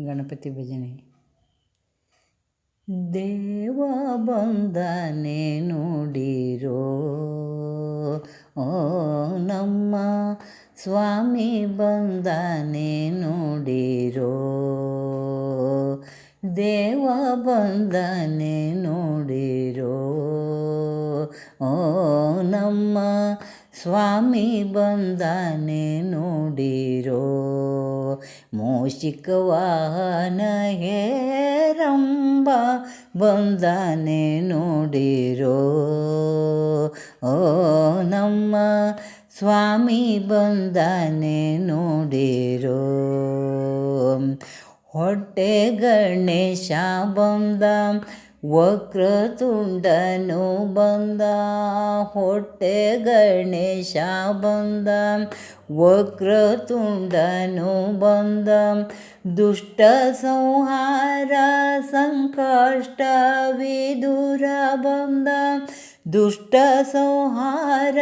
ಗಣಪತಿ ಭಜನೆ. ದೇವ ಬಂದನೆ ನುಡಿರೋ, ಓ ನಮ್ಮ ಸ್ವಾಮಿ ಬಂದನೆ ನುಡಿರೋ. ದೇವ ಬಂದನೆ ನುಡಿರೋ, ಓ ನಮ್ಮ ಸ್ವಾಮಿ ಬಂದನೆ ನುಡಿರೋ. ಮೂಷಿಕ ವಾಹನ ಹೇರಂಬ ಬಂದನೆ ನುಡಿರೋ, ಓ ನಮ್ಮ ಸ್ವಾಮಿ ಬಂದನೆ ನುಡಿರೋ. ಹೊಟ್ಟೆ ಗಣೇಶ ಬಂದ, ವಕ್ರತುಂಡನು ಬಂದ. ಹೊಟ್ಟೆ ಗಣೇಶ ಬಂದ, ವಕ್ರತುಂಡನು ಬಂದ. ದುಷ್ಟ ಸಂಹಾರ ಸಂಕಷ್ಟ ವಿದೂರ ಬಂದ. ದುಷ್ಟ ಸಂಹಾರ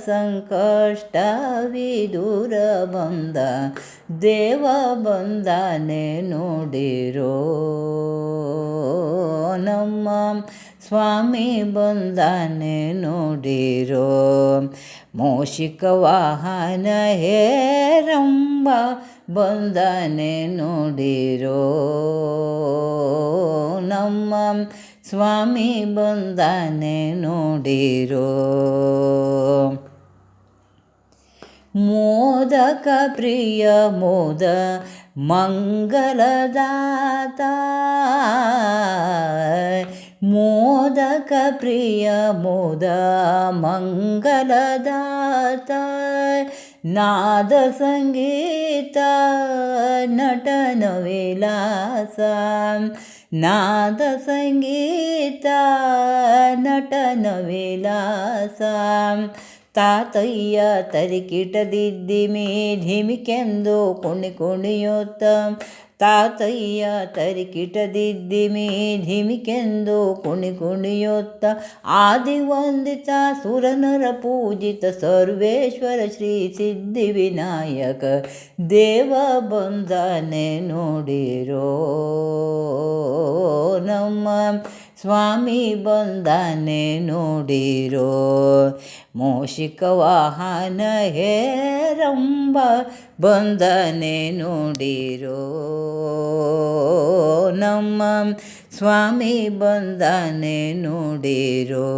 ಸಂಕಷ್ಟ ವಿದೂರ ಬಂದ. ದೇವ ಬಂದನೆ ನುಡಿರೋ, ನಮ್ಮ ಸ್ವಾಮಿ ಬಂದನೆ ನುಡಿರೋ. ಮೂಷಿಕ ವಾಹನ ಹೇರಂಬ ಬಂದನೆ ನುಡಿರೋ, ನಮ್ಮ ಸ್ವಾಮಿ ಬಂದನೆ ನುಡಿರೋ. ಮೋದಕ ಪ್ರಿಯ ಮೋದ ಮಂಗಲದಾತ. ಮೋದಕ ಪ್ರಿಯ ಮೋದ ಮಂಗಲದಾತ. ನಾದ ಸಂಗೀತ ನಟನ ವಿಲಾಸ. ನಾದ ಸಂಗೀತ ನಟನ ವಿಲಾಸ. ತಾತಯ್ಯ ತರಿಕಿಟದಿದ್ದಿಮಿ ಧಿಮಿಕೆಂದು ಕುಣಿಯುತ್ತ. ತಾತಯ್ಯ ತರಿಕಿಟದಿದ್ದಿಮಿ ಧಿಮಿಕೆಂದು ಕುಣಿಯುತ್ತ. ಆದಿವಂದಿತ ಸುರನರ ಪೂಜಿತ ಸರ್ವೇಶ್ವರ ಶ್ರೀ ಸಿದ್ಧಿ ವಿನಾಯಕ ದೇವ ಬಂದನೆ ನುಡಿರೋ, ನಮ್ಮ ಸ್ವಾಮಿ ಬಂದನೆ ನುಡಿರೋ. ಮೂಷಿಕ ವಾಹನ ಹೇರಂಬ ಬಂದನೆ ನುಡಿರೋ, ನಮ್ಮ ಸ್ವಾಮಿ ಬಂದನೆ ನುಡಿರೋ.